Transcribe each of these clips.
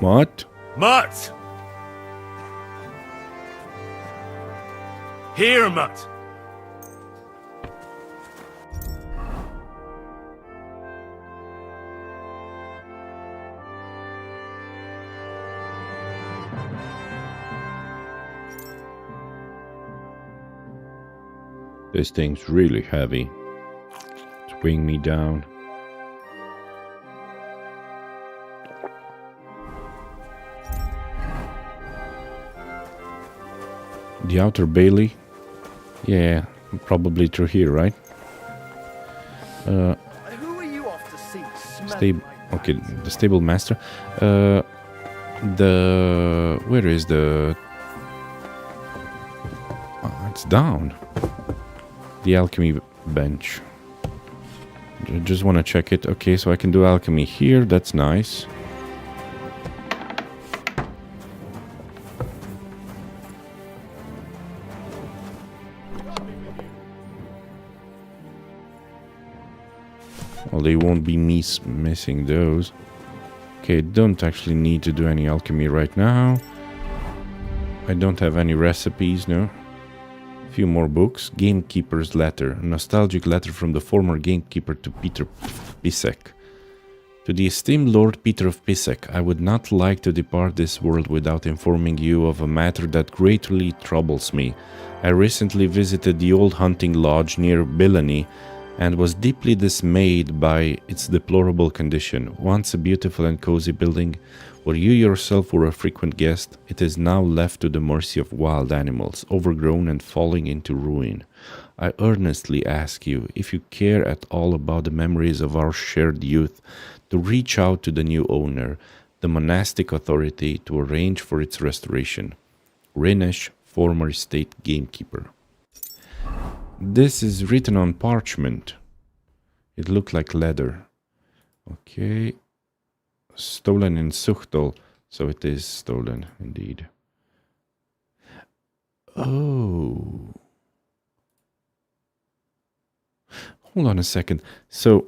What? Mutt! Here, Mutt! This thing's really heavy. It's weighing me down. The outer bailey? Yeah, probably through here, right? Who are you off to see? Okay, the stable master. Where is the... Oh, it's down. The alchemy bench. I just want to check it. Okay, so I can do alchemy here. That's nice. Well, they won't be missing those. Okay, don't actually need to do any alchemy right now. I don't have any recipes, no. Few more books. Gamekeeper's letter. A nostalgic letter from the former gamekeeper to Peter Pisek. To the esteemed Lord Peter of Pisek, I would not like to depart this world without informing you of a matter that greatly troubles me. I recently visited the old hunting lodge near Billany and was deeply dismayed by its deplorable condition. Once a beautiful and cozy building, where you yourself were a frequent guest, it is now left to the mercy of wild animals, overgrown and falling into ruin. I earnestly ask you, if you care at all about the memories of our shared youth, to reach out to the new owner, the monastic authority, to arrange for its restoration. Rinesh, former estate gamekeeper. This is written on parchment. It looked like leather. Okay. Stolen in Suchtel. So it is stolen, indeed. Oh. Hold on a second. So,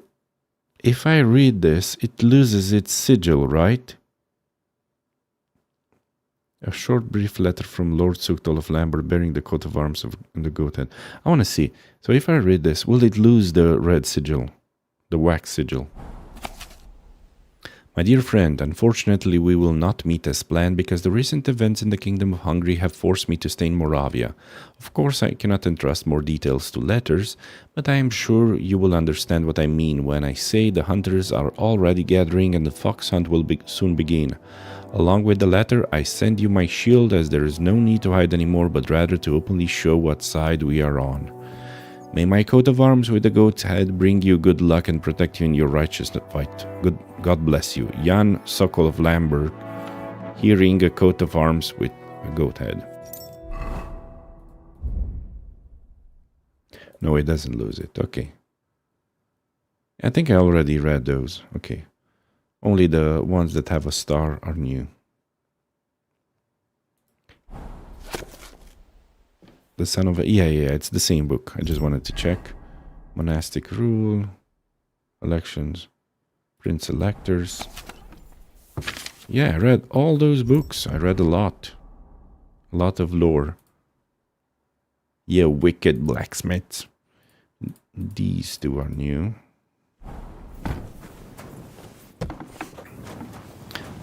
if I read this, it loses its sigil, right? A short, brief letter from Lord Suchtel of Lambert bearing the coat of arms of the goat head. I want to see. So if I read this, will it lose the red sigil? The wax sigil? My dear friend, unfortunately we will not meet as planned because the recent events in the Kingdom of Hungary have forced me to stay in Moravia. Of course I cannot entrust more details to letters, but I am sure you will understand what I mean when I say the hunters are already gathering and the fox hunt will soon begin. Along with the letter, I send you my shield as there is no need to hide anymore but rather to openly show what side we are on. May my coat of arms with the goat's head bring you good luck and protect you in your righteous fight. God bless you. Jan Sokol of Lambert, hearing a coat of arms with a goat head. No, it doesn't lose it. Okay. I think I already read those. Okay. Only the ones that have a star are new. The son of a... Yeah, it's the same book. I just wanted to check. Monastic rule. Elections. Prince electors. Yeah, I read all those books. I read a lot. A lot of lore. Yeah, wicked blacksmiths. These two are new.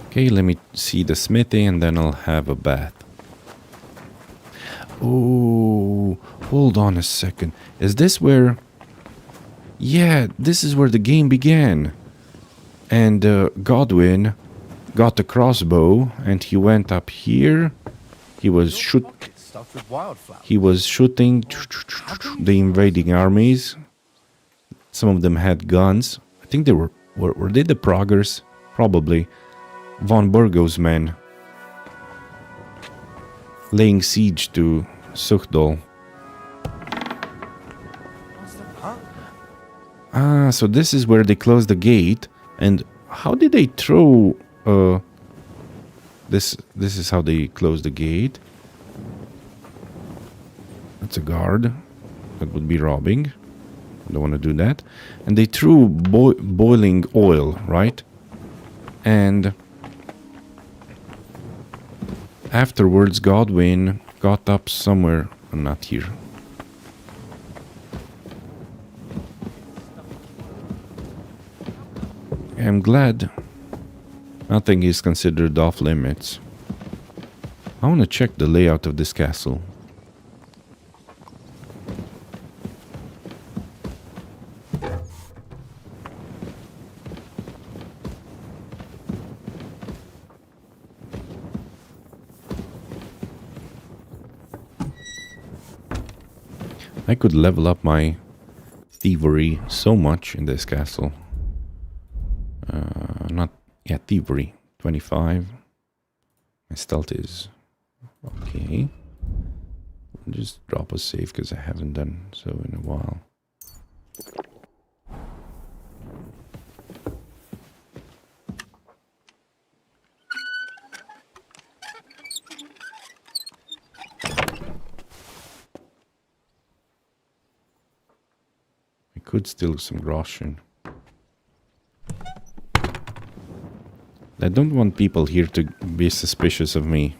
Okay, let me see the smithy and then I'll have a bath. Oh, hold on a second. Is this where... Yeah, this is where the game began. And Godwin got the crossbow and he went up here. He was shooting the invading armies. Some of them had guns. I think they were they the Praggers? Probably. Von Burgo's men. Laying siege to Suchdol. Ah, so this is where they closed the gate. And how did they throw... This is how they closed the gate. That's a guard. That would be robbing. I don't want to do that. And they threw boiling oil, right? And afterwards, Godwin got up somewhere. Not here. I'm glad nothing is considered off limits. I want to check the layout of this castle. I could level up my thievery so much in this castle. Thievery 25. My stealth is okay. I'll just drop a save because I haven't done so in a while. I could steal some groschen. I don't want people here to be suspicious of me.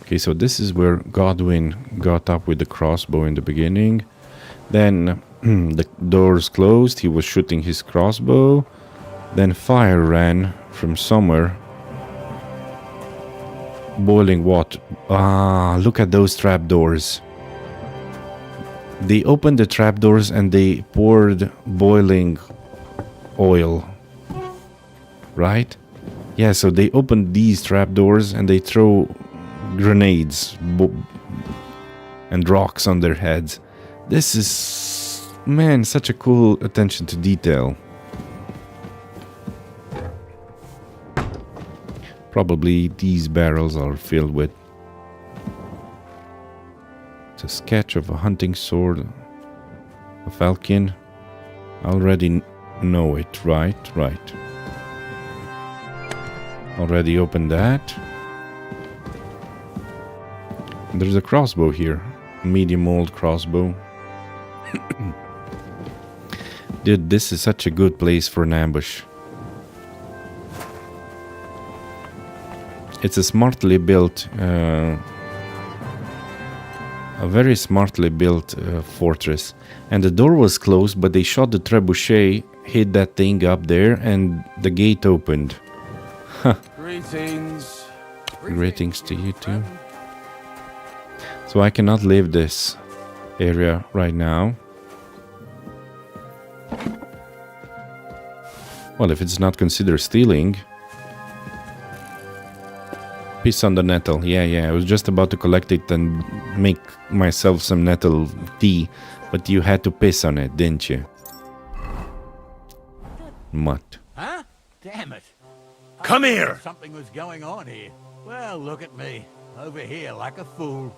Okay, so this is where Godwin got up with the crossbow in the beginning. Then the doors closed, he was shooting his crossbow. Then fire ran from somewhere. Boiling water. Ah, look at those trapdoors. They opened the trapdoors and they poured boiling oil. Right? Yeah, so they opened these trapdoors and they throw grenades and rocks on their heads. This is, man, such a cool attention to detail. Probably these barrels are filled with. It's a sketch of a hunting sword, a falcon. I already know it, right? Right. Already opened that. There's a crossbow here, medium old crossbow. Dude, this is such a good place for an ambush. It's a smartly built, a very smartly built fortress. And the door was closed, but they shot the trebuchet, hit that thing up there, and the gate opened. Huh. Greetings. Greetings to you too. So I cannot leave this area right now. Well, if it's not considered stealing. Piss on the nettle. Yeah. I was just about to collect it and make myself some nettle tea. But you had to piss on it, didn't you? Mutt. Huh? Damn it. Come here. Something was going on here. Well, look at me. Over here like a fool.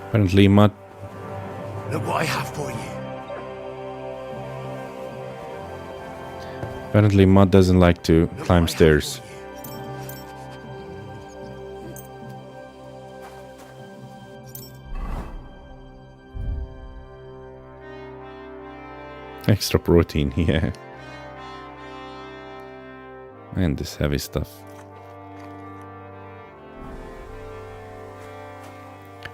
Apparently, Mutt. Look what I have for you. Apparently, Mutt doesn't like to climb stairs. Extra protein, yeah. And this heavy stuff.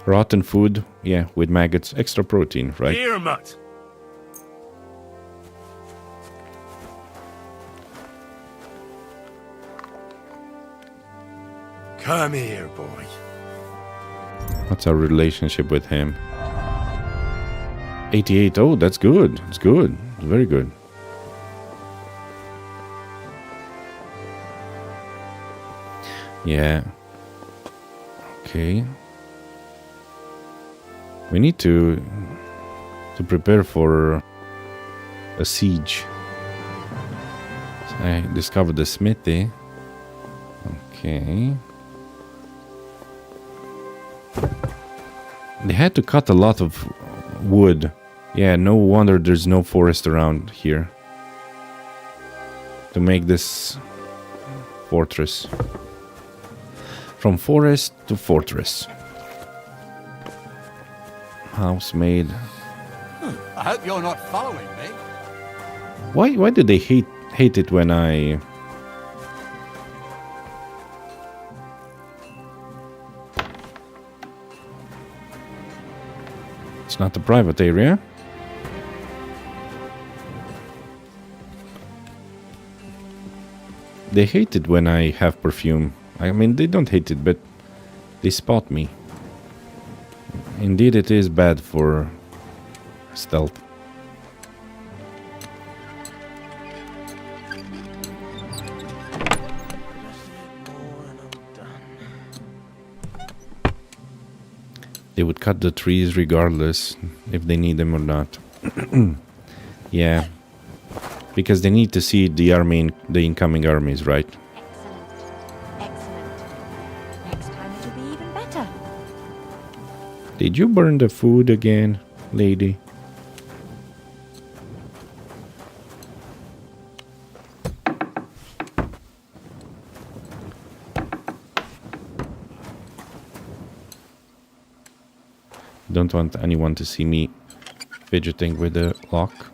Rotten food, yeah, with maggots. Extra protein, right? Here, Mutt. Come here, boy. What's our relationship with him? 88. Oh, that's good. It's good. It's very good. Yeah. Okay. We need to prepare for a siege. So I discovered the smithy. Okay. They had to cut a lot of wood. Yeah, no wonder there's no forest around here to make this fortress. From forest to fortress. House made. I hope you're not following me. Why do they hate it when I... It's not the private area. They hate it when I have perfume. I mean, they don't hate it, but they spot me. Indeed, it is bad for stealth. They would cut the trees regardless if they need them or not. Yeah. Because they need to see the army, the incoming armies, right? Excellent. Excellent. Next time it'll be even better. Did you burn the food again, lady? Don't want anyone to see me fidgeting with the lock.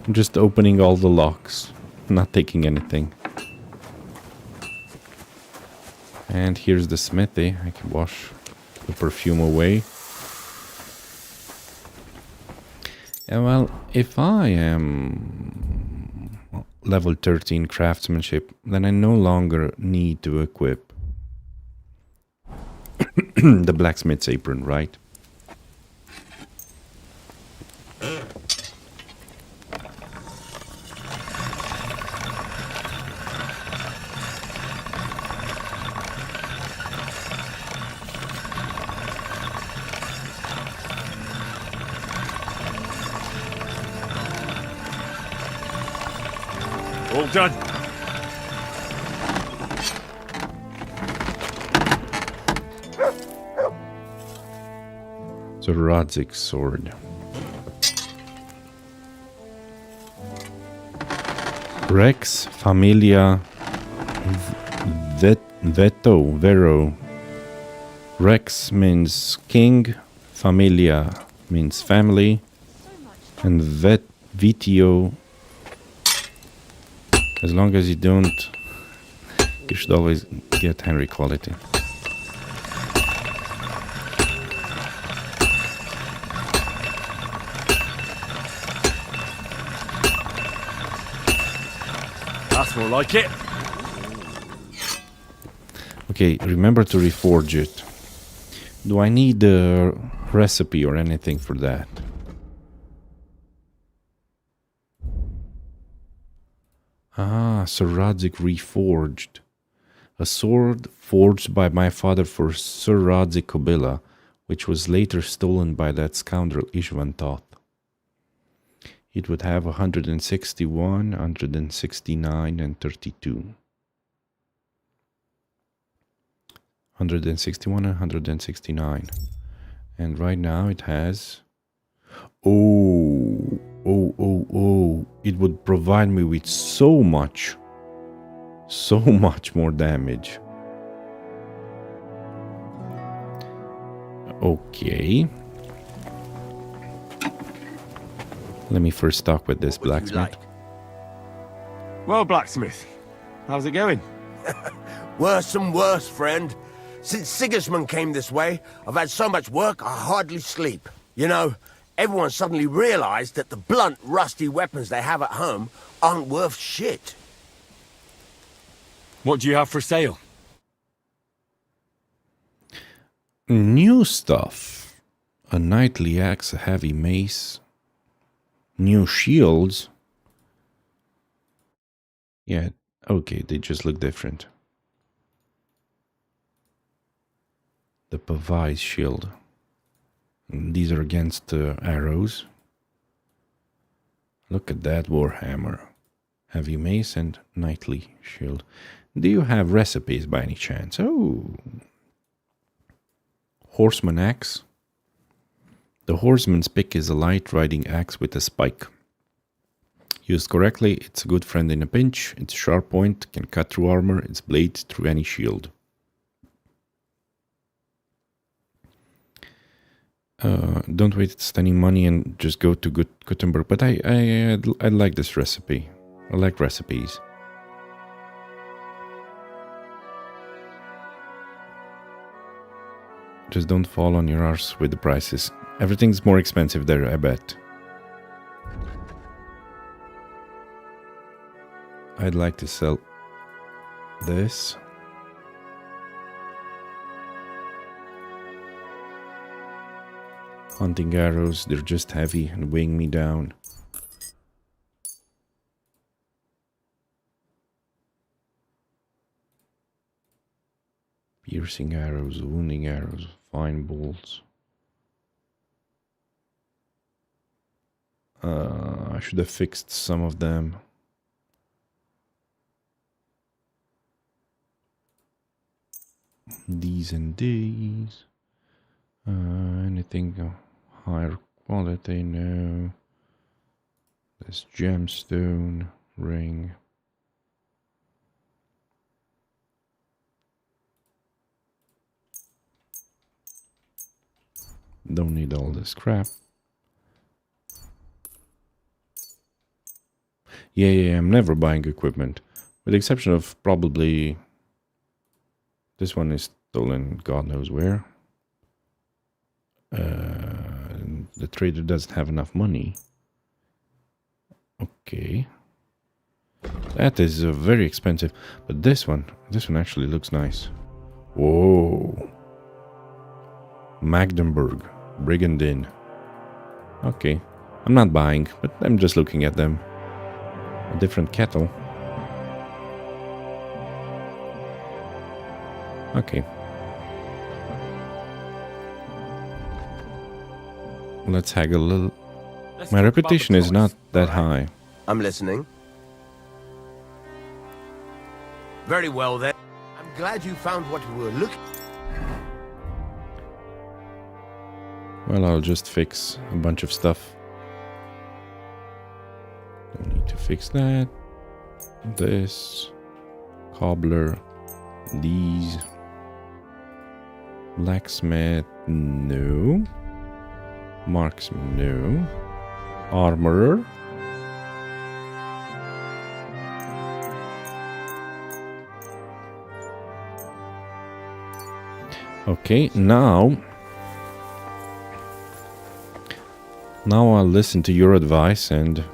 I'm just opening all the locks, not taking anything. And here's the smithy. I can wash the perfume away. And well, if I am level 13 craftsmanship, then I no longer need to equip the blacksmith's apron, right? All done. The Rodzik sword. Rex Familia Vero. Rex means king, Familia means family, and Vitio. As long as you don't, you should always get Henry quality. That's more like it. Okay, remember to reforge it. Do I need a recipe or anything for that? Ah, Sir Rodzik reforged. A sword forged by my father for Sir Rodzik Kobila, which was later stolen by that scoundrel Ishvan Toth. It would have 161, 169, and 32. 161 and 169. And right now it has... Oh, it would provide me with so much more damage. Okay. Let me first talk with this blacksmith. Well, blacksmith, how's it going? Worse and worse, friend. Since Sigismund came this way, I've had so much work I hardly sleep. You know, everyone suddenly realized that the blunt, rusty weapons they have at home aren't worth shit. What do you have for sale? New stuff. A knightly axe, a heavy mace. New shields. Yeah, okay, they just look different. The Pavai's shield. These are against arrows. Look at that warhammer. Heavy mace and knightly shield. Do you have recipes by any chance? Oh. Horseman axe. The horseman's pick is a light riding axe with a spike. Used correctly, it's a good friend in a pinch. Its sharp point can cut through armor, its blade through any shield. Don't waste any money and just go to Gutenberg. But I like this recipe. I like recipes. Just don't fall on your arse with the prices. Everything's more expensive there, I bet. I'd like to sell this. Hunting arrows, they're just heavy and weighing me down. Piercing arrows, wounding arrows, fine bolts. I should have fixed some of them. These and these. Anything higher quality? No. This gemstone ring. Don't need all this crap. Yeah, I'm never buying equipment. With the exception of probably... This one is stolen God knows where. The trader doesn't have enough money. Okay. That is very expensive. But this one actually looks nice. Whoa. Magdeburg. Brigand Inn. Okay. I'm not buying, but I'm just looking at them. A different kettle. Okay. Let's haggle a little. My reputation is not that high. I'm listening. Very well then. I'm glad you found what you were looking. Well, I'll just fix a bunch of stuff. Don't need to fix that. This. Cobbler. These. Blacksmith. No. Marksman. No. Armorer. Okay, now I'll listen to your advice and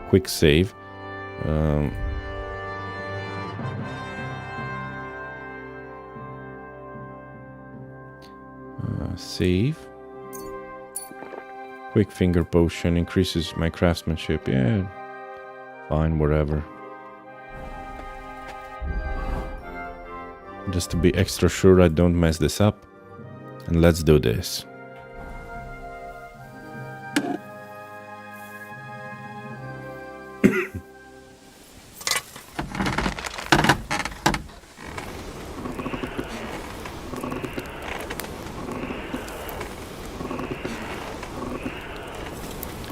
quick save. Save. Quick finger potion increases my craftsmanship. Yeah, fine, whatever. Just to be extra sure I don't mess this up. And let's do this.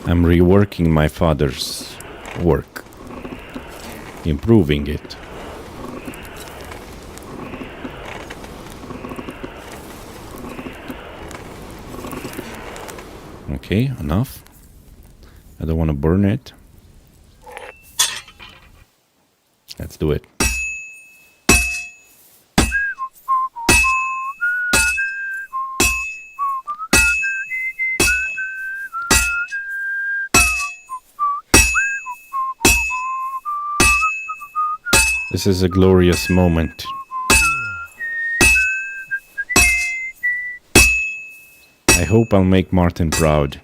I'm reworking my father's work. Improving it. Okay, enough. I don't want to burn it. Let's do it. This is a glorious moment. I hope I'll make Martin proud.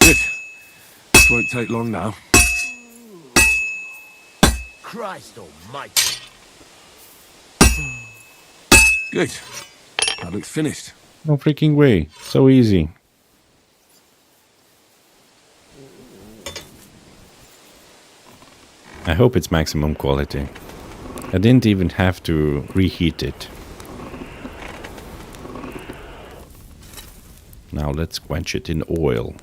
Good. This won't take long now. Christ almighty. Good. That looks finished. No freaking way. So easy. I hope it's maximum quality. I didn't even have to reheat it. Now let's quench it in oil.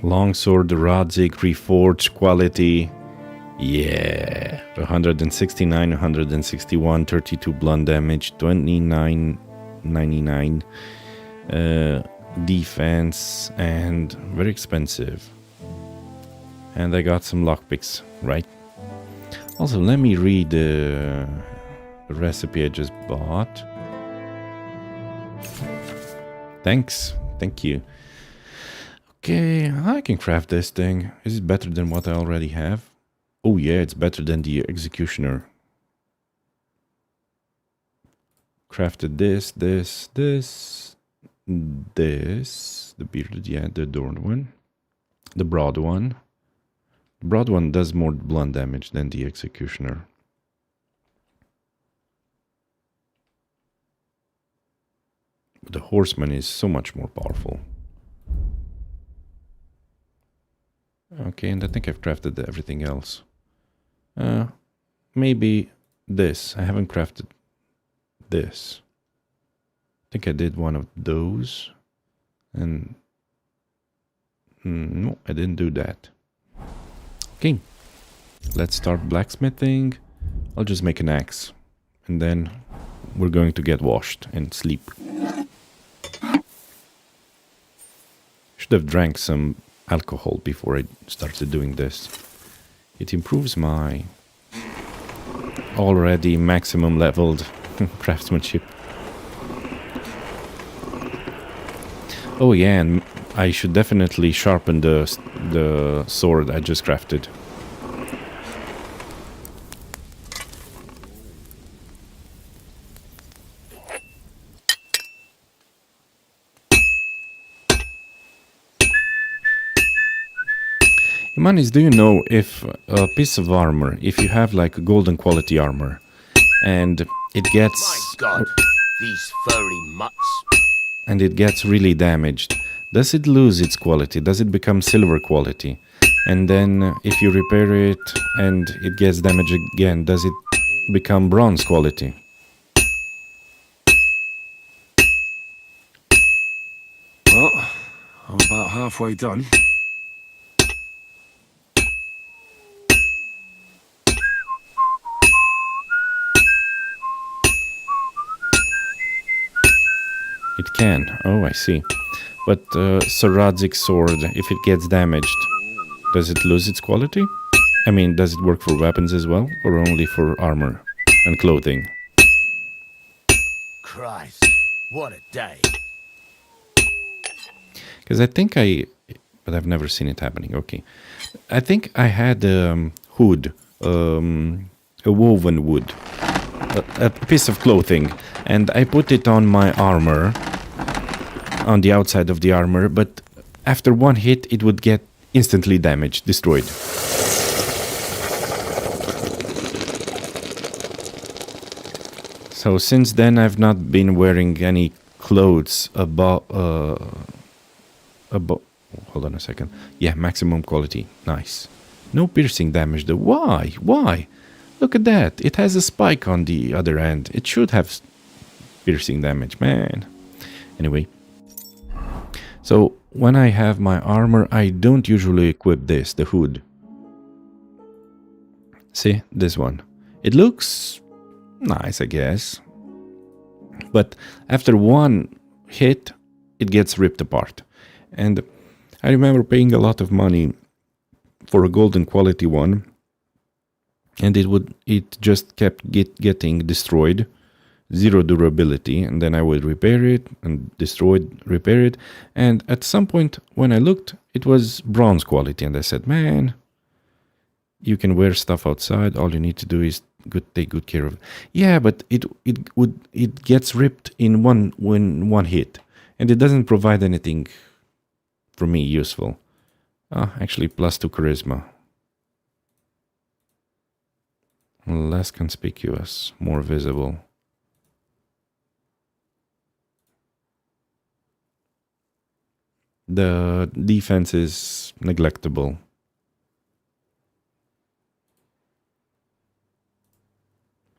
Longsword, Radzig, reforged quality. Yeah, 169, 161, 32 blunt damage, 29.99 defense, and very expensive. And I got some lockpicks, right? Also, let me read the recipe I just bought. Thanks, thank you. Okay, I can craft this thing. Is it better than what I already have? Oh yeah, it's better than the executioner. Crafted this, the bearded, yeah, the adorned one. The broad one. The broad one does more blunt damage than the executioner. But the horseman is so much more powerful. Okay, and I think I've crafted everything else. Maybe this. I haven't crafted this. I think I did one of those. And no, I didn't do that. Okay, let's start blacksmithing. I'll just make an axe. And then we're going to get washed and sleep. Should have drank some alcohol before I started doing this. It improves my already maximum leveled craftsmanship. Oh yeah, and I should definitely sharpen the sword I just crafted. Manis, do you know if a piece of armor, if you have like golden quality armor, and it gets... My God, these furry mutts. And it gets really damaged, does it lose its quality? Does it become silver quality? And then if you repair it and it gets damaged again, does it become bronze quality? Well, I'm about halfway done. It can. Oh, I see. But Sir Radzig's sword, if it gets damaged, does it lose its quality? I mean, does it work for weapons as well, or only for armor and clothing? Christ, what a day. Because I think but I've never seen it happening. Okay. I think I had a hood, a woven wood, a piece of clothing, and I put it on my armor, on the outside of the armor, but after one hit it would get instantly damaged, destroyed. So since then I've not been wearing any clothes above, hold on a second. Yeah, maximum quality, nice. No piercing damage though. Why? Why? Look at that, it has a spike on the other end. It should have piercing damage, man. Anyway. So, when I have my armor, I don't usually equip this, the hood. See, this one. It looks nice, I guess. But after one hit, it gets ripped apart. And I remember paying a lot of money for a golden quality one. And it just kept getting destroyed. 0 durability, and then I would repair it and destroy it, repair it, and at some point when I looked, it was bronze quality, and I said, man, you can wear stuff outside, all you need to do is take good care of it. Yeah, but it gets ripped in one hit, and it doesn't provide anything for me useful. Actually, +2 charisma. Less conspicuous, more visible. The defense is neglectable.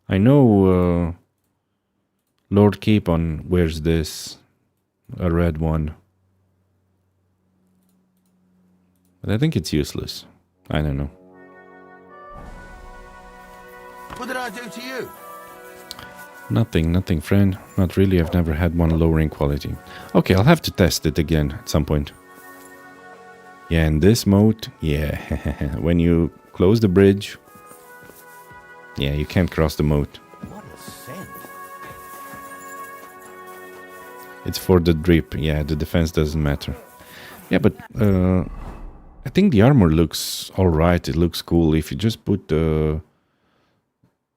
I know Lord Capon wears this, a red one. But I think it's useless. I don't know. What did I do to you? Nothing, friend. Not really. I've never had one lowering quality. Okay, I'll have to test it again at some point. Yeah, in this mode, yeah. When you close the bridge, yeah, you can't cross the moat. What a scent. It's for the drip. Yeah, the defense doesn't matter. Yeah, but I think the armor looks alright. It looks cool. If you just put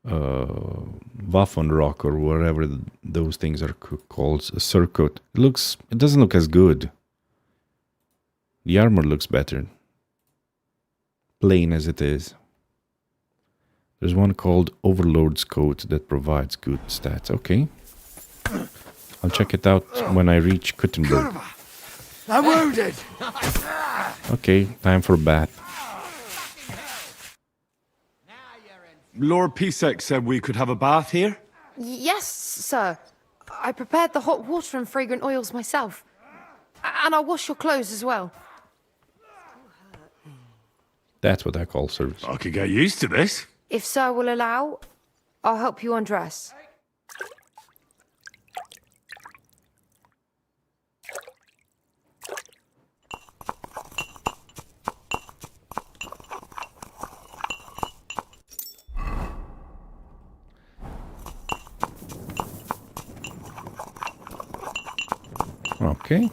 Waffen Rock or whatever those things are called, a circuit, it doesn't look as good. The armor looks better, plain as it is. There's one called Overlord's Coat that provides good stats. Okay, I'll check it out when I reach Kuttenberg. I'm wounded. Okay, time for bath. Lord Pisek said we could have a bath here? Yes, sir. I prepared the hot water and fragrant oils myself. And I'll wash your clothes as well. That's what I call service. I could get used to this. If sir will allow, I'll help you undress. Okay.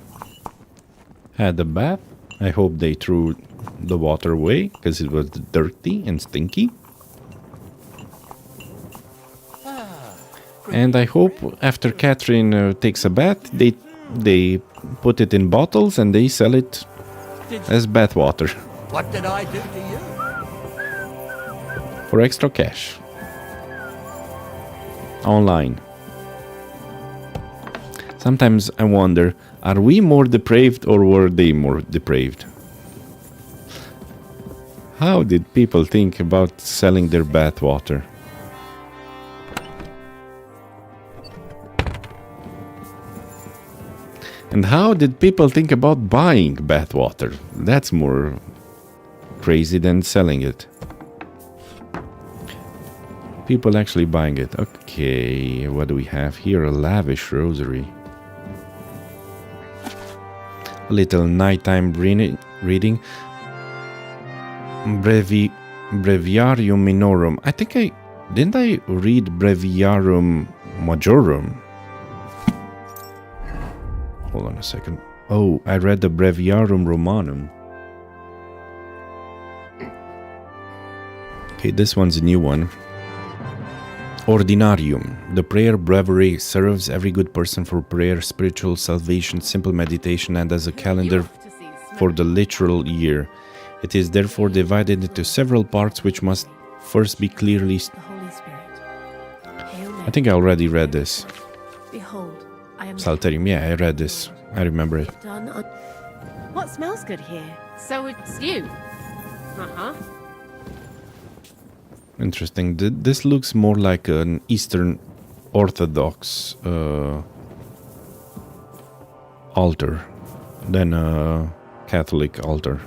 Had a bath. I hope they threw the water away because it was dirty and stinky. And I hope after Catherine takes a bath, they put it in bottles and they sell it as bath water What did I do to you? for extra cash. Online. Sometimes I wonder, are we more depraved or were they more depraved? How did people think about selling their bath water? And how did people think about buying bath water? That's more crazy than selling it. People actually buying it. Okay, what do we have here? A lavish rosary. A little nighttime reading. Breviarium Minorum. I think didn't I read Breviarium Majorum? Hold on a second. Oh, I read the Breviarium Romanum. Okay, this one's a new one. Ordinarium. The prayer breviary serves every good person for prayer, spiritual salvation, simple meditation, and as a calendar for the literal year. It is therefore divided into several parts which must first be clearly... The Holy Spirit. Hail Mary. I think I already read this. Behold, I am Psalterium, yeah, I read this. I remember it. done on... What smells good here? So it's you. Uh-huh. Interesting. This looks more like an Eastern Orthodox altar than a Catholic altar.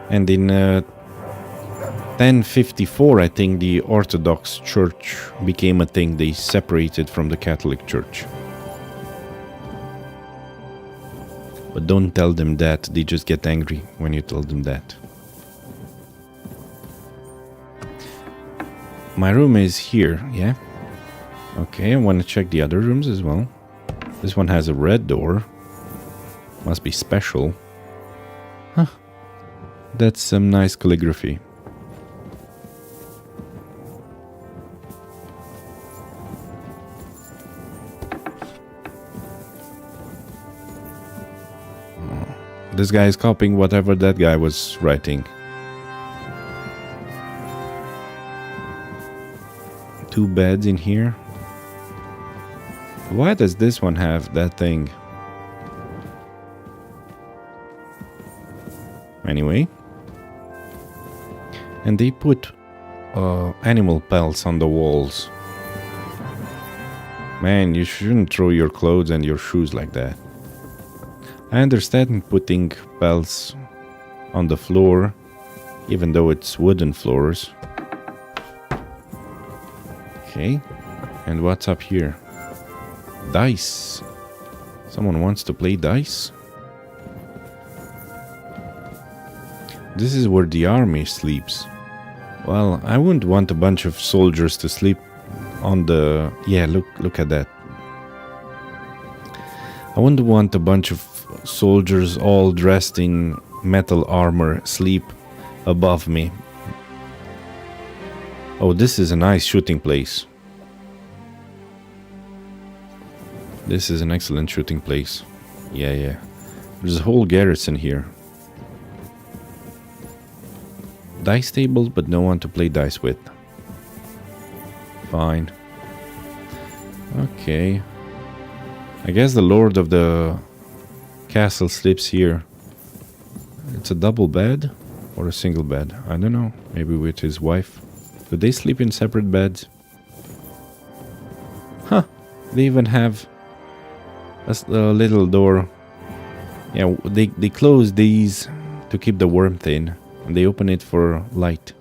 And in 1054, I think the Orthodox Church became a thing. They separated from the Catholic Church. But don't tell them that. They just get angry when you tell them that. My room is here, yeah? Okay, I want to check the other rooms as well. This one has a red door. Must be special. Huh. That's some nice calligraphy. This guy is copying whatever that guy was writing. 2 beds in here. Why does this one have that thing? Anyway. And they put animal pelts on the walls. Man, you shouldn't throw your clothes and your shoes like that. I understand putting pelts on the floor, even though it's wooden floors. Okay, and what's up here? Dice. Someone wants to play dice? This is where the army sleeps. Well, I wouldn't want a bunch of soldiers to sleep on the... Yeah, look at that. I wouldn't want a bunch of soldiers all dressed in metal armor sleep above me. Oh, this is a nice shooting place. This is an excellent shooting place. Yeah. There's a whole garrison here. Dice tables, but no one to play dice with. Fine. Okay. I guess the lord of the castle sleeps here. It's a double bed or a single bed. I don't know. Maybe with his wife. Do they sleep in separate beds? Huh. They even have a little door. Yeah, they close these to keep the warmth in. And they open it for light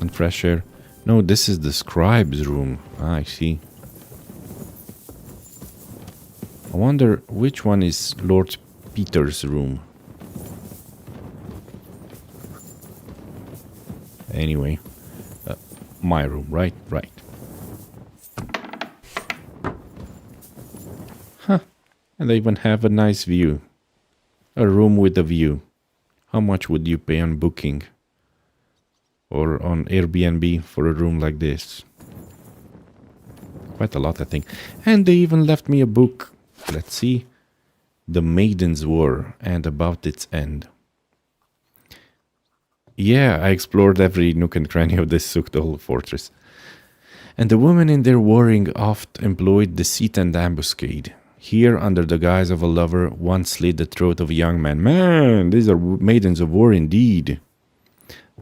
and fresh air. No, this is the scribe's room. Ah, I see. I wonder which one is Lord Peter's room. Anyway, my room, right? Right. Huh. And they even have a nice view. A room with a view. How much would you pay on booking? Or on Airbnb for a room like this? Quite a lot, I think. And they even left me a book. Let's see. The Maiden's War and About Its End. Yeah, I explored every nook and cranny of this Sukdol fortress. And the women in their warring oft employed deceit and ambuscade. Here, under the guise of a lover, one slit the throat of a young man. Man, these are maidens of war indeed.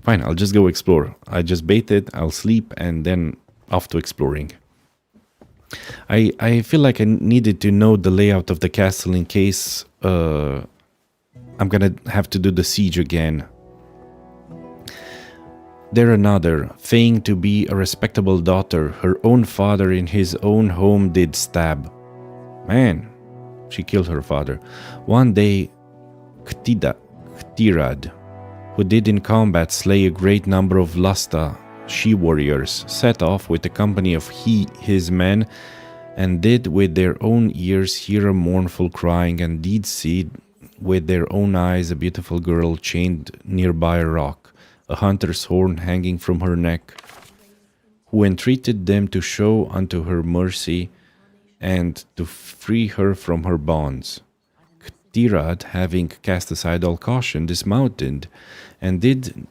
Fine, I'll just go explore. I just baited, I'll sleep, and then off to exploring. I feel like I needed to know the layout of the castle in case I'm gonna have to do the siege again. There another, feigning to be a respectable daughter, her own father in his own home did stab. Man, she killed her father. One day, Ctirad, who did in combat slay a great number of Lusta she-warriors, set off with a company of his men, and did with their own ears hear a mournful crying, and did see with their own eyes a beautiful girl chained nearby a rock, a hunter's horn hanging from her neck, who entreated them to show unto her mercy, and to free her from her bonds. Ctirad, having cast aside all caution, dismounted, and did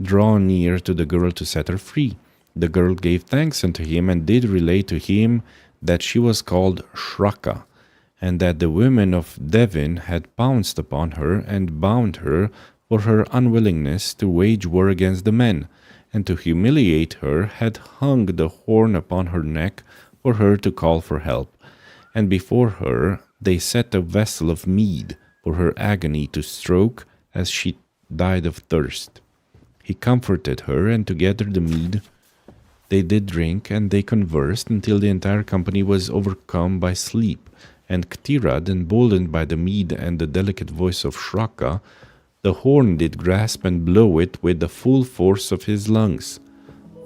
draw near to the girl to set her free. The girl gave thanks unto him, and did relate to him that she was called Shraka, and that the women of Devon had pounced upon her, and bound her for her unwillingness to wage war against the men, and to humiliate her had hung the horn upon her neck for her to call for help, and before her they set a vessel of mead for her agony to stroke as she died of thirst. He comforted her, and together the mead they did drink, and they conversed until the entire company was overcome by sleep, and Ctirad, emboldened by the mead and the delicate voice of Shraka, the horn did grasp and blow it with the full force of his lungs,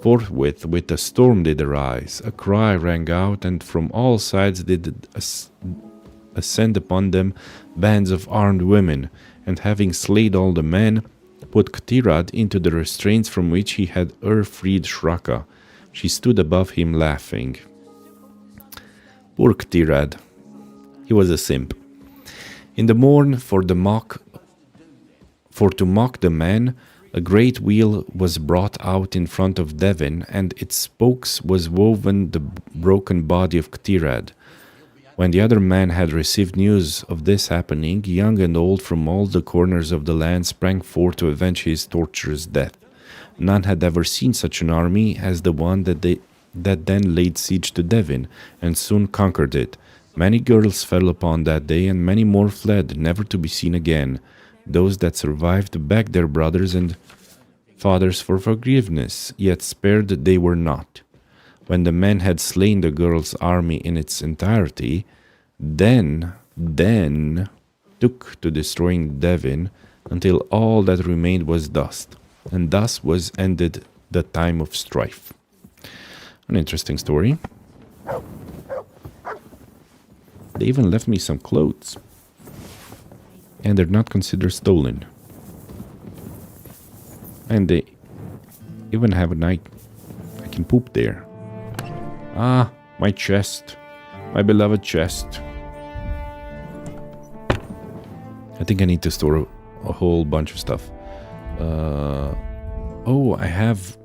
Forthwith, with a storm did arise, a cry rang out, and from all sides did ascend upon them bands of armed women, and having slayed all the men, put Ctirad into the restraints from which he had freed Shraka. She stood above him laughing. Poor Ctirad. He was a simp. In the morn, for to mock the men, a great wheel was brought out in front of Devon, and its spokes was woven the broken body of Ctirad. When the other men had received news of this happening, young and old from all the corners of the land sprang forth to avenge his torturous death. None had ever seen such an army as the one that then laid siege to Devon, and soon conquered it. Many girls fell upon that day, and many more fled, never to be seen again. Those that survived begged their brothers and fathers for forgiveness, yet spared they were not. When the men had slain the girls' army in its entirety, then took to destroying Devon, until all that remained was dust, and thus was ended the time of strife. An interesting story. They even left me some clothes. And they're not considered stolen. And they even have a night I can poop there. Ah, my chest. My beloved chest. I think I need to store a whole bunch of stuff. Oh, I have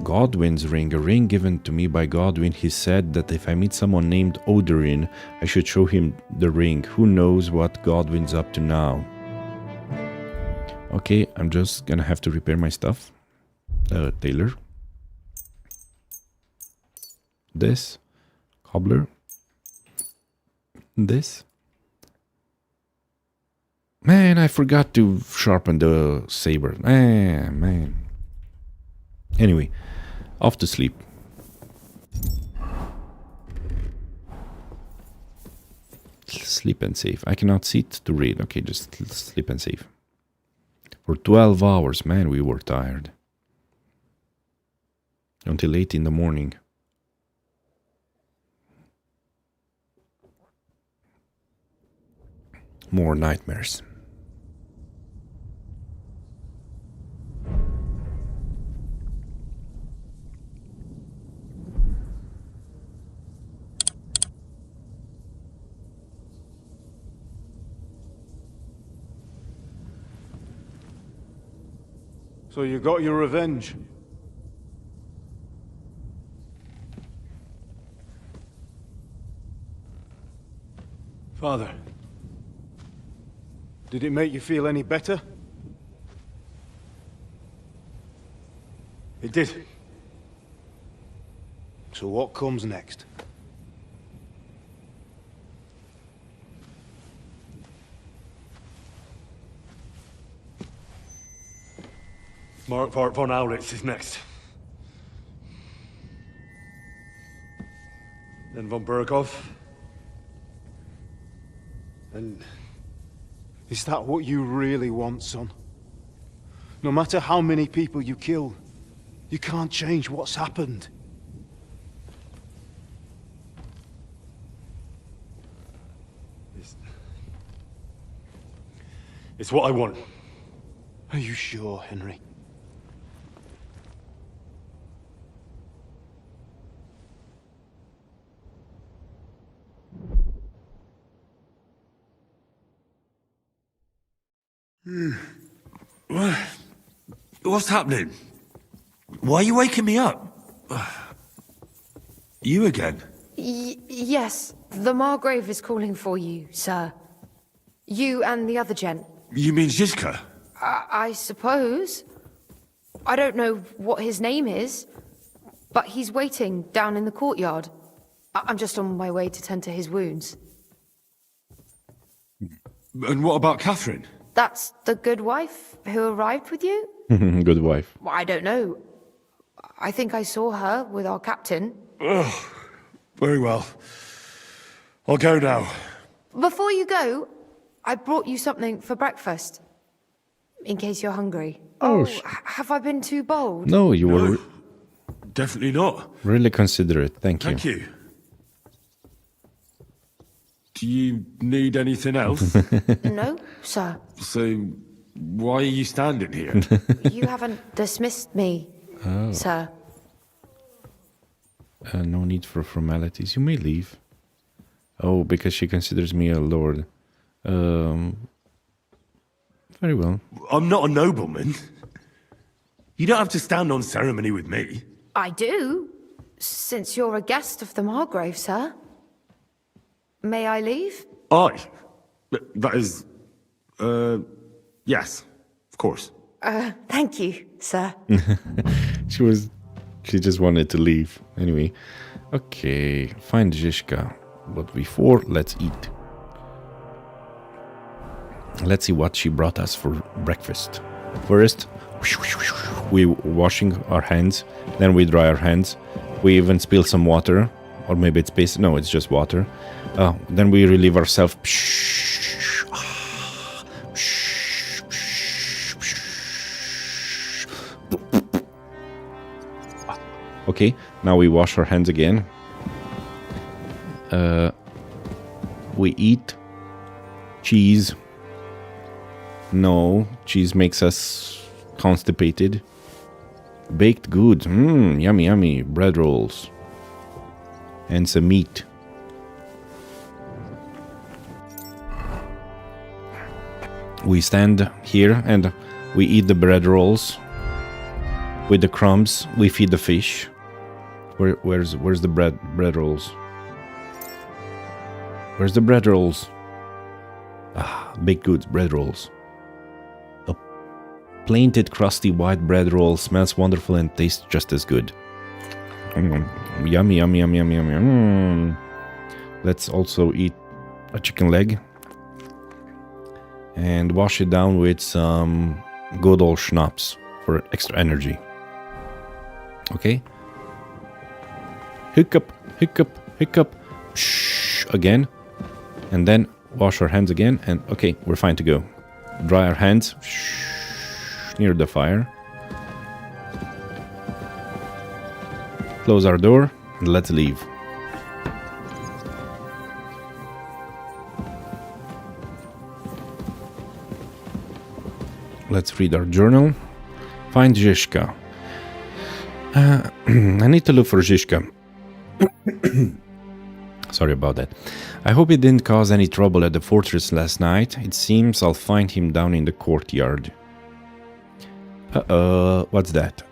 Godwin's ring, a ring given to me by Godwin. He said that if I meet someone named Oderin, I should show him the ring. Who knows what Godwin's up to now? Okay, I'm just gonna have to repair my stuff. Tailor. This. Cobbler. This. Man, I forgot to sharpen the saber. Man. Anyway, off to sleep. Sleep and save. I cannot sit to read. Okay, just sleep and save. For 12 hours, man, we were tired. Until 8 in the morning. More nightmares. So you got your revenge? Father, did it make you feel any better? It did. So what comes next? Mark von Owlitz is next. Then von Burghoff. And is that what you really want, son? No matter how many people you kill, you can't change what's happened. It's what I want. Are you sure, Henry? What's happening? Why are you waking me up? You again? Yes, the Margrave is calling for you, sir. You and the other gent. You mean Zizka? I suppose. I don't know what his name is, but he's waiting down in the courtyard. I'm just on my way to tend to his wounds. And what about Catherine? That's the good wife who arrived with you? Good wife. I don't know. I think I saw her with our captain. Oh, very well. I'll go now. Before you go, I brought you something for breakfast. In case you're hungry. Oh, have I been too bold? No, you were... definitely not. Really considerate. Thank you. Thank you. Do you need anything else? No, sir. So, why are you standing here? You haven't dismissed me, sir. No need for formalities. You may leave. Oh, because she considers me a lord. Very well. I'm not a nobleman. You don't have to stand on ceremony with me. I do, since you're a guest of the Margrave, sir. May I leave? That is... yes, of course. Thank you, sir. She just wanted to leave. Anyway. Okay, find Zizka. But before, let's eat. Let's see what she brought us for breakfast. First, we washing our hands. Then we dry our hands. We even spill some water. Or maybe it's paste. No, it's just water. Then we relieve ourselves. Okay, now we wash our hands again. We eat cheese. No, cheese makes us constipated. Baked goods. Yummy, yummy. Bread rolls. And some meat. We stand here and we eat the bread rolls. With the crumbs, we feed the fish. Where's the bread rolls? Where's the bread rolls? Baked goods, bread rolls. A plainted, crusty white bread roll smells wonderful and tastes just as good. Yummy, yummy, yummy, yummy, yummy. Let's also eat a chicken leg. And wash it down with some good old schnapps for extra energy. Okay? Hiccup, hiccup, hiccup. Shh, again. And then wash our hands again. And okay, we're fine to go. Dry our hands. Shh, near the fire. Close our door. And let's leave. Let's read our journal. Find Zizka. I need to look for Zizka. Sorry about that. I hope he didn't cause any trouble at the fortress last night. It seems I'll find him down in the courtyard. What's that?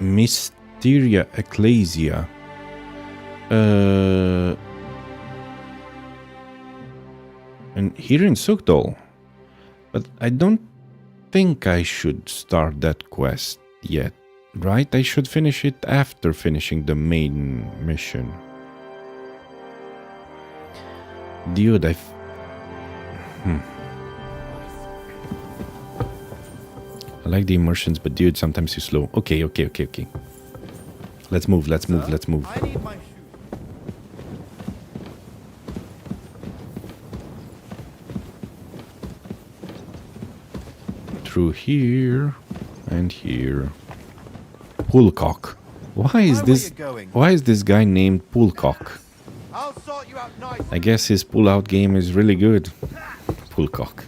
Mysteria Ecclesia. And here in Sukdal. But I don't think I should start that quest yet, right? I should finish it after finishing the main mission. Dude, I like the immersions, but dude, sometimes you're slow. Okay. Let's move. I need my shoes. Through here and here. Poolcock. Why is this guy named Poolcock? I'll sort you out nice. I guess his pull-out game is really good. Poolcock.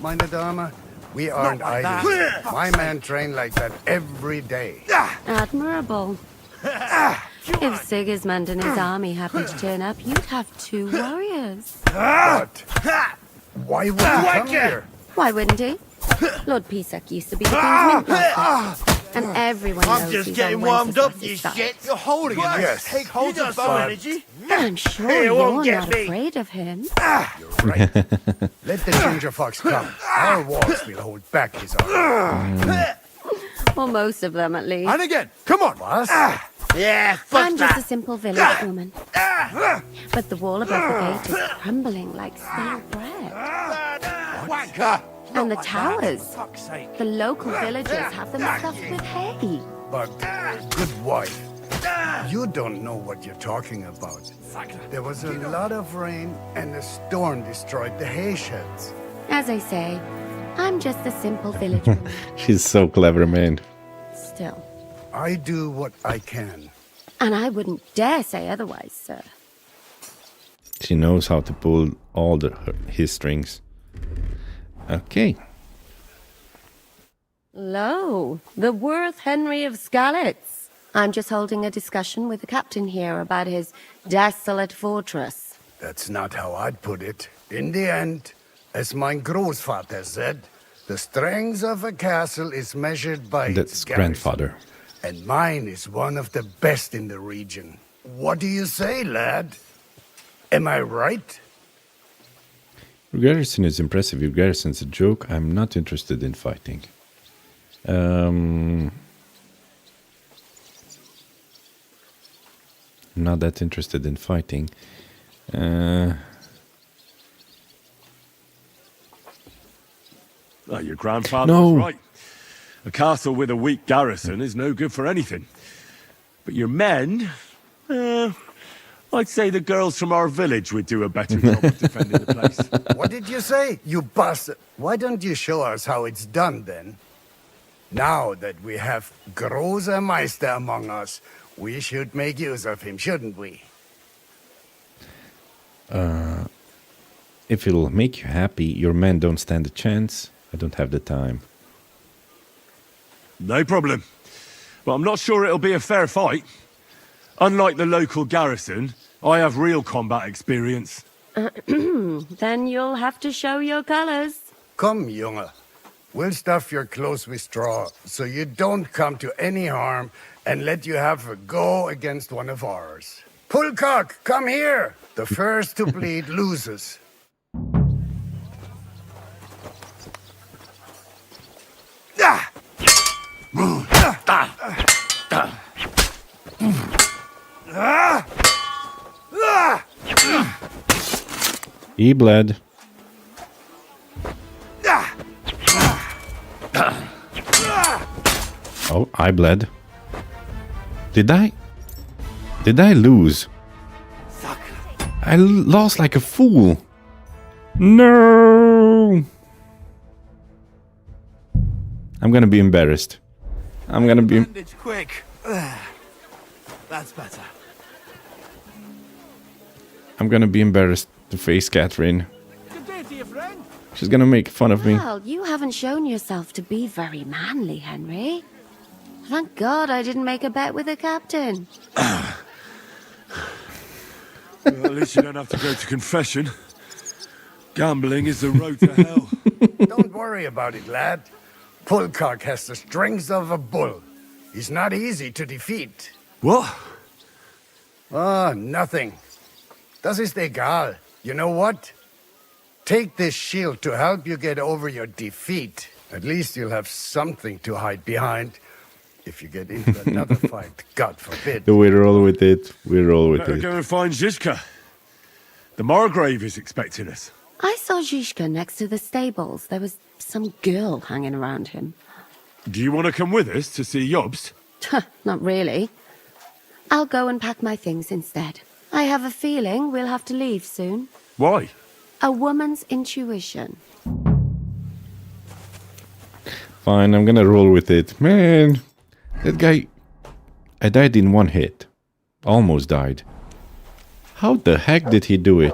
Meine Dame, we aren't idle. My man trained like that every day. Admirable. If Sigismund and his army happened to turn up, you'd have 2 warriors. But why would he come here? Why wouldn't he? Lord Pisak used to be the king's mint master. And everyone knows I'm just he's getting on warmed up, Wenceslas's you side. shit. You're holding it. Yes. Take hold of bow energy. But I'm sure It you're won't not get me. afraid of him. Right. Let the ginger fox come. Our walls will hold back his army. Or most of them, at least. And again. Come on. What? Yeah, fuck I'm just a that. simple village woman. But the wall above the gate is crumbling like stale bread. Wanker. And the towers. Fuck's sake. The local villagers have them stuffed with hay. But, good wife, you don't know what you're talking about. There was a lot of rain and a storm destroyed the hay sheds. As I say, I'm just a simple village woman. She's so clever, man. Still. I do what I can. And I wouldn't dare say otherwise, sir. She knows how to pull all his strings. Okay. Lo, the worth Henry of Skalitz. I'm just holding a discussion with the captain here about his desolate fortress. That's not how I'd put it. In the end, as my grandfather said, the strength of a castle is measured by its That's garrison. grandfather. And mine is one of the best in the region. What do you say, lad? Am I right? Your garrison is impressive. Your garrison's a joke. I'm not interested in fighting. Not that interested in fighting. Oh, your grandfather No. was right. A castle with a weak garrison is no good for anything. But your men, I'd say the girls from our village would do a better job of defending the place. What did you say, you bastard? Why don't you show us how it's done, then? Now that we have Großer Meister among us, we should make use of him, shouldn't we? If it'll make you happy, your men don't stand a chance. I don't have the time. No problem. But I'm not sure it'll be a fair fight. Unlike the local garrison, I have real combat experience. Then you'll have to show your colors. Come, Junge. We'll stuff your clothes with straw, so you don't come to any harm, and let you have a go against one of ours. Pullcock, come here! The first to bleed loses. He bled. Oh, I bled. Did I lose? I lost like a fool. No! I'm gonna be embarrassed. I'm gonna be... Bandage quick. That's better. I'm gonna be embarrassed to face Catherine. Good day to you, friend. She's gonna make fun of me. Well, you haven't shown yourself to be very manly, Henry. Thank God I didn't make a bet with the captain. Well, at least you don't have to go to confession. Gambling is the road to hell. Don't worry about it, lad. Pullcock has the strength of a bull. He's not easy to defeat. What? Ah, nothing. Das ist egal. You know what? Take this shield to help you get over your defeat. At least you'll have something to hide behind. If you get into another fight, God forbid. We roll with it. We roll with Better it. go and find Zizka. The Margrave is expecting us. I saw Zizka next to the stables. There was some girl hanging around him. Do you want to come with us to see Jobst? Not really. I'll go and pack my things instead. I have a feeling we'll have to leave soon. Why? A woman's intuition. Fine, I'm gonna roll with it. Man, that guy... I died in one hit. Almost died. How the heck did he do it?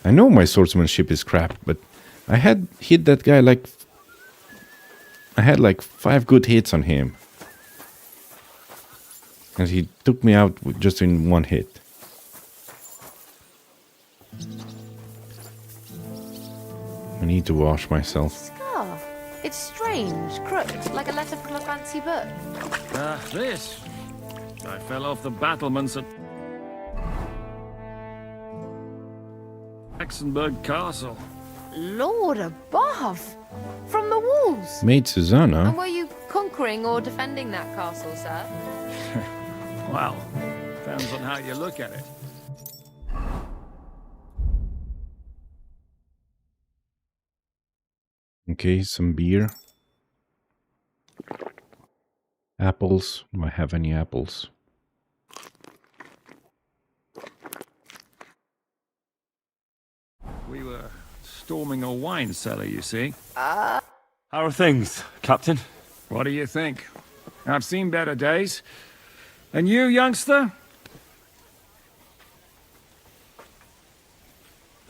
I know my swordsmanship is crap, but I had hit that guy like... I had like 5 good hits on him. And he took me out just in one hit. I need to wash myself. Scar. It's strange, crooked, like a letter from a fancy book. This. I fell off the battlements at Luxembourg Castle. Lord above! From the walls! Maid Susanna? And were you conquering or defending that castle, sir? Well, depends on how you look at it. Okay, some beer. Apples. Do I have any apples? We were storming a wine cellar, you see. How are things, Captain? What do you think? I've seen better days. And you, youngster?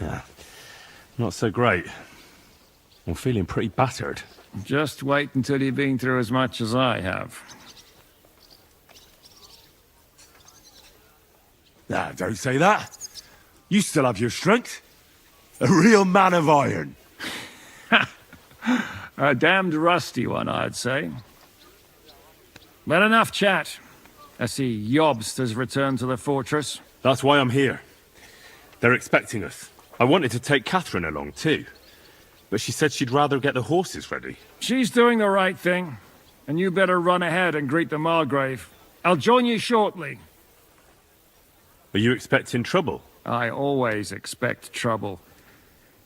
Yeah, not so great. I'm feeling pretty battered. Just wait until you've been through as much as I have. Nah, don't say that. You still have your strength. A real man of iron. A damned rusty one, I'd say. But enough chat. I see Jobst has returned to the fortress. That's why I'm here. They're expecting us. I wanted to take Catherine along too, but she said she'd rather get the horses ready. She's doing the right thing, and you better run ahead and greet the Margrave. I'll join you shortly. Are you expecting trouble? I always expect trouble.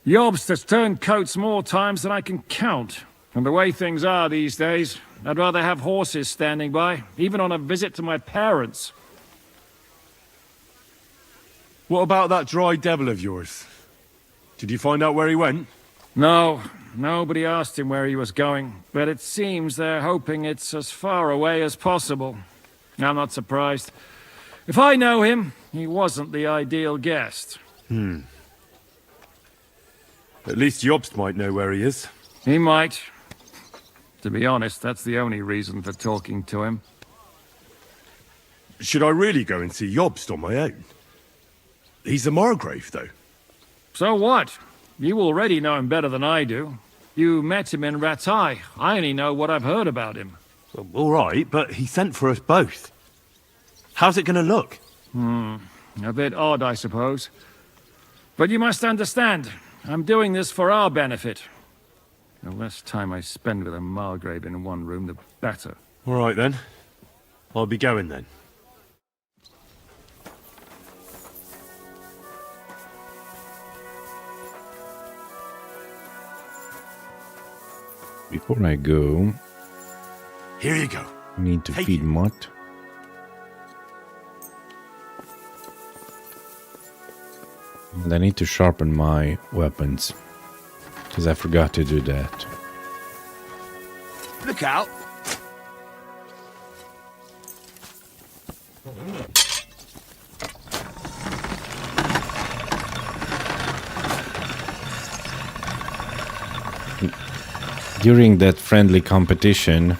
Jobst has turned coats more times than I can count. And the way things are these days, I'd rather have horses standing by, even on a visit to my parents. What about that dry devil of yours? Did you find out where he went? No, nobody asked him where he was going, but it seems they're hoping it's as far away as possible. I'm not surprised. If I know him, he wasn't the ideal guest. At least Jobst might know where he is. He might. To be honest, that's the only reason for talking to him. Should I really go and see Jobst on my own? He's a Margrave, though. So what? You already know him better than I do. You met him in Ratai. I only know what I've heard about him. Well, all right, but he sent for us both. How's it going to look? A bit odd, I suppose. But you must understand, I'm doing this for our benefit. The less time I spend with a Margrave in one room, the better. All right, then. I'll be going, then. Before I go, Here you go. I need to Take feed it. Mutt. And I need to sharpen my weapons, because I forgot to do that. Look out! During that friendly competition,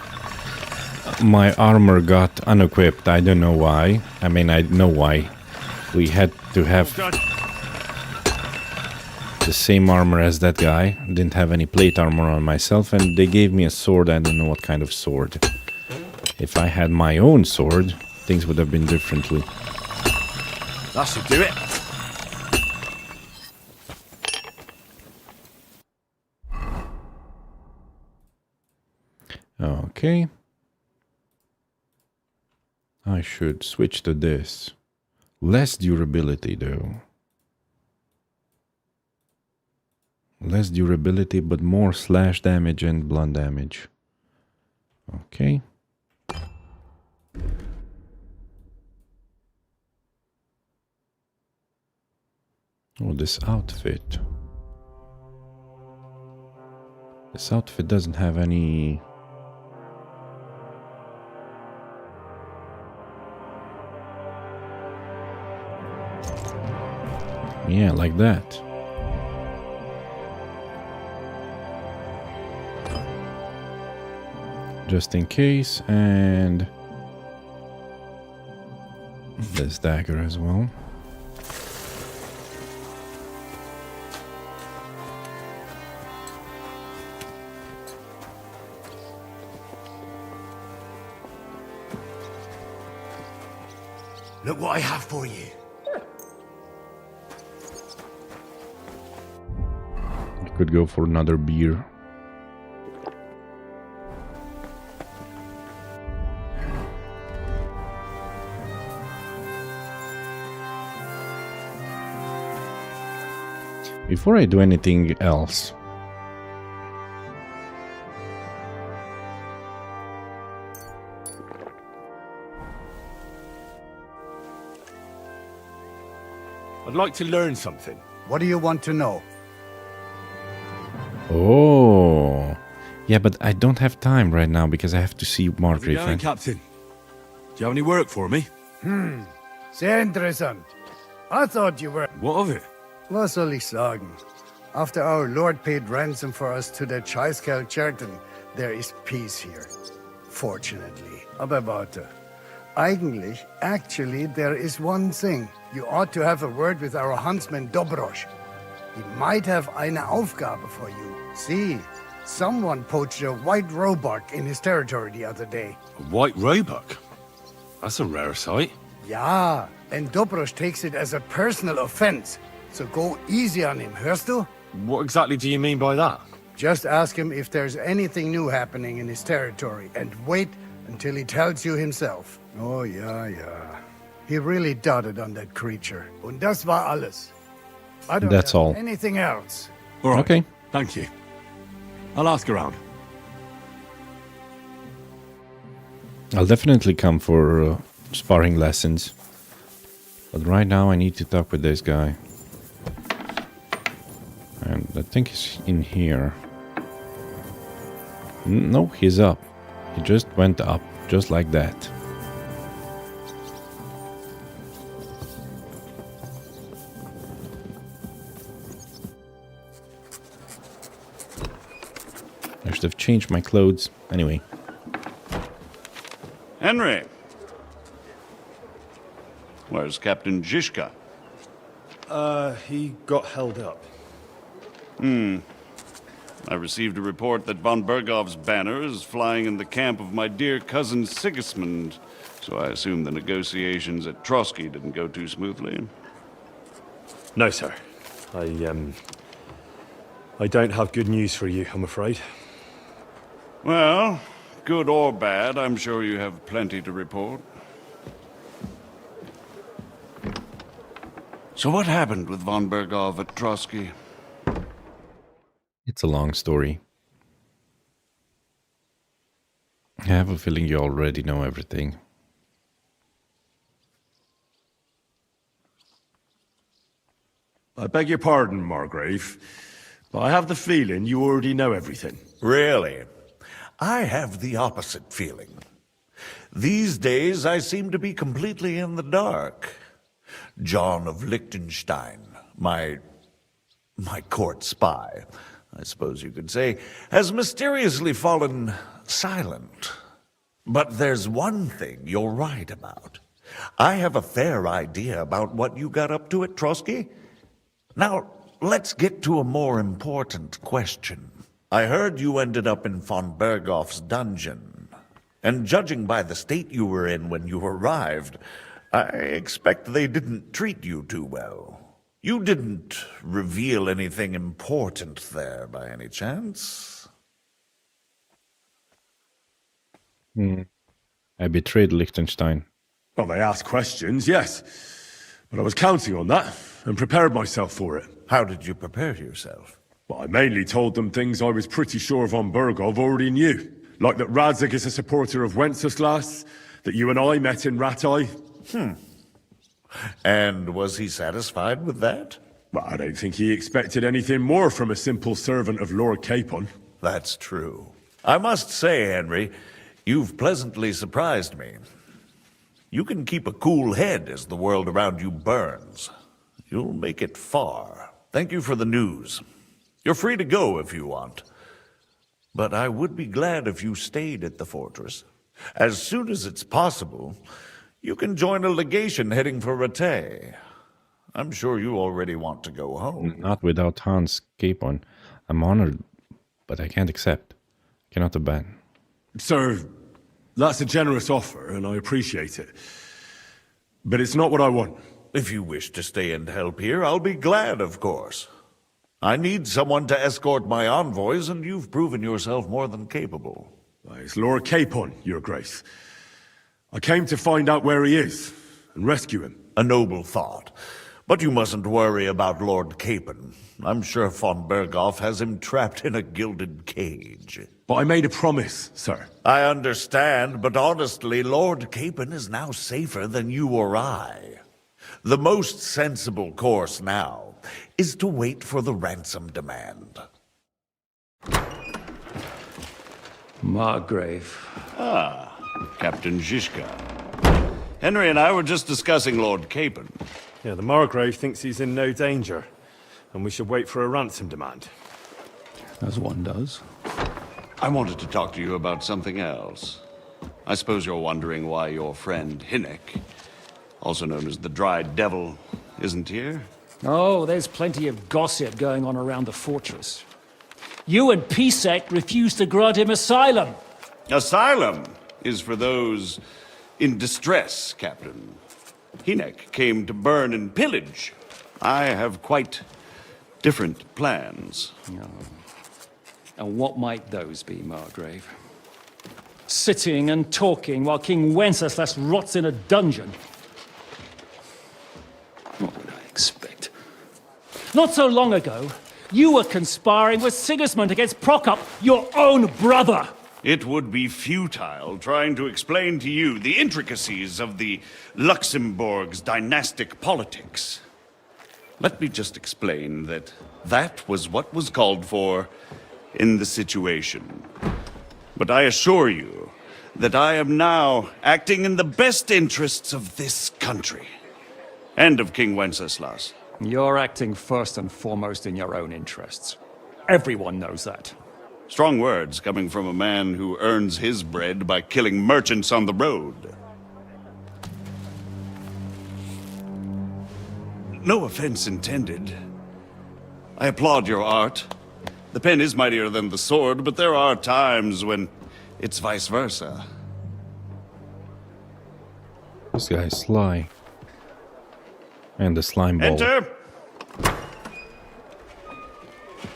my armor got unequipped. I don't know why. I mean, I know why. We had to have the same armor as that guy. Didn't have any plate armor on myself, and they gave me a sword. I don't know what kind of sword. If I had my own sword, things would have been differently. That should do it. Okay. I should switch to this. Less durability, though. Less durability, but more slash damage and blunt damage. Okay. Oh, this outfit. This outfit doesn't have any... Yeah, like that. Just in case, and this dagger as well. Look what I have for you. Could go for another beer. Before I do anything else, I'd like to learn something. What do you want to know? Oh. Yeah, but I don't have time right now because I have to see Margrave. How's it going, Captain? Do you have any work for me? Sehr interessant. I thought you were... What of it? Was soll ich sagen? After our Lord paid ransom for us to the Scheißkerl Cherton, there is peace here. Fortunately. Aber warte. Actually, there is one thing. You ought to have a word with our huntsman Dobrosch. He might have eine Aufgabe for you. See, someone poached a white roebuck in his territory the other day. A white roebuck? That's a rare sight. Ja, and Dobrosch takes it as a personal offense. So go easy on him, hörst du? What exactly do you mean by that? Just ask him if there's anything new happening in his territory, and wait until he tells you himself. Oh, ja. He really doted on that creature. Und das war alles. I don't That's have all. anything else. All right. Okay. Thank you. I'll ask around. I'll definitely come for sparring lessons. But right now I need to talk with this guy. And I think he's in here. No, he's up. He just went up, just like that. I should have changed my clothes. Anyway. Henry! Where's Captain Zizka? He got held up. I received a report that von Bergov's banner is flying in the camp of my dear cousin Sigismund, so I assume the negotiations at Trotsky didn't go too smoothly. No, sir. I don't have good news for you, I'm afraid. Well, good or bad, I'm sure you have plenty to report. So what happened with von Bergov at Trotsky? It's a long story. I have a feeling you already know everything. I beg your pardon, Margrave, but I have the feeling you already know everything. Really? I have the opposite feeling. These days, I seem to be completely in the dark. John of Liechtenstein, my court spy, I suppose you could say, has mysteriously fallen silent. But there's one thing you're right about. I have a fair idea about what you got up to at Trotsky. Now, let's get to a more important question. I heard you ended up in von Bergov's dungeon. And judging by the state you were in when you arrived, I expect they didn't treat you too well. You didn't reveal anything important there by any chance? I betrayed Liechtenstein. Well, they asked questions, yes. But I was counting on that and prepared myself for it. How did you prepare yourself? Well, I mainly told them things I was pretty sure von Bergov already knew. Like that Radzig is a supporter of Wenceslas, that you and I met in Ratai. And was he satisfied with that? Well, I don't think he expected anything more from a simple servant of Lord Capon. That's true. I must say, Henry, you've pleasantly surprised me. You can keep a cool head as the world around you burns. You'll make it far. Thank you for the news. You're free to go if you want. But I would be glad if you stayed at the fortress. As soon as it's possible, you can join a legation heading for Rattay. I'm sure you already want to go home. Not without Hans Capon. I'm honored, but I can't accept. Cannot abandon. Sir, that's a generous offer, and I appreciate it. But it's not what I want. If you wish to stay and help here, I'll be glad, of course. I need someone to escort my envoys, and you've proven yourself more than capable. It's Lord Capon, Your Grace. I came to find out where he is, and rescue him. A noble thought. But you mustn't worry about Lord Capon. I'm sure von Bergov has him trapped in a gilded cage. But I made a promise, sir. I understand, but honestly, Lord Capon is now safer than you or I. The most sensible course now is to wait for the ransom demand. Margrave. Ah, Captain Zizka. Henry and I were just discussing Lord Capon. Yeah, the Margrave thinks he's in no danger, and we should wait for a ransom demand. As one does. I wanted to talk to you about something else. I suppose you're wondering why your friend Hinnek, also known as the Dried Devil, isn't here? Oh, there's plenty of gossip going on around the fortress. You and Peasant refused to grant him asylum. Asylum is for those in distress, Captain. Hinnek came to burn and pillage. I have quite different plans. Oh. And what might those be, Margrave? Sitting and talking while King Wenceslas rots in a dungeon. What would I expect? Not so long ago, you were conspiring with Sigismund against Prokop, your own brother! It would be futile trying to explain to you the intricacies of the Luxembourg's dynastic politics. Let me just explain that that was what was called for in the situation. But I assure you that I am now acting in the best interests of this country and of King Wenceslas. You're acting first and foremost in your own interests. Everyone knows that. Strong words coming from a man who earns his bread by killing merchants on the road. No offense intended. I applaud your art. The pen is mightier than the sword, but there are times when it's vice versa. This guy's sly. And the slime ball. Enter!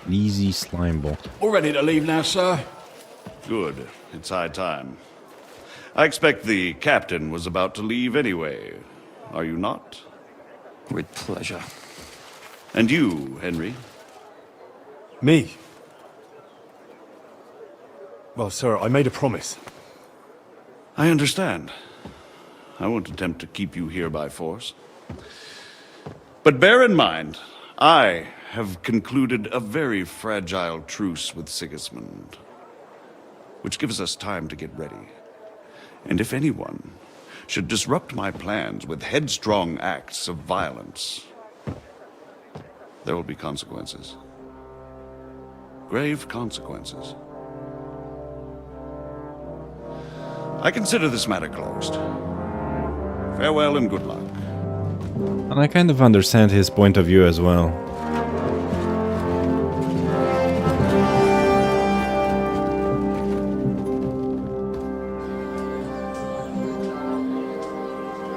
Easy slime ball. All ready to leave now, sir? Good. It's high time. I expect the captain was about to leave anyway. Are you not? With pleasure. And you, Henry? Me? Well, sir, I made a promise. I understand. I won't attempt to keep you here by force. But bear in mind, I have concluded a very fragile truce with Sigismund, which gives us time to get ready. And if anyone should disrupt my plans with headstrong acts of violence, there will be consequences. Grave consequences. I consider this matter closed. Farewell and good luck. And I kind of understand his point of view as well.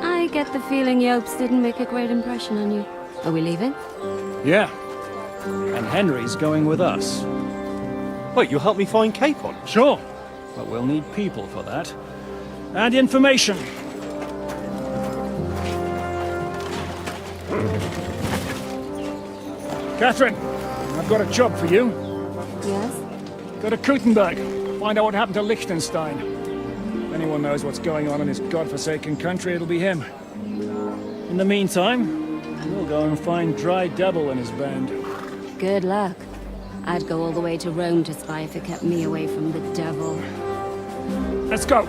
I get the feeling Jobst didn't make a great impression on you. Are we leaving? Yeah. And Henry's going with us. Wait, you'll help me find Capon? Sure. But we'll need people for that. And information. Catherine, I've got a job for you. Yes? Go to Kuttenberg. Find out what happened to Liechtenstein. If anyone knows what's going on in this godforsaken country, it'll be him. In the meantime, we'll go and find Dry Devil and his band. Good luck. I'd go all the way to Rome to spy if it kept me away from the devil. Let's go.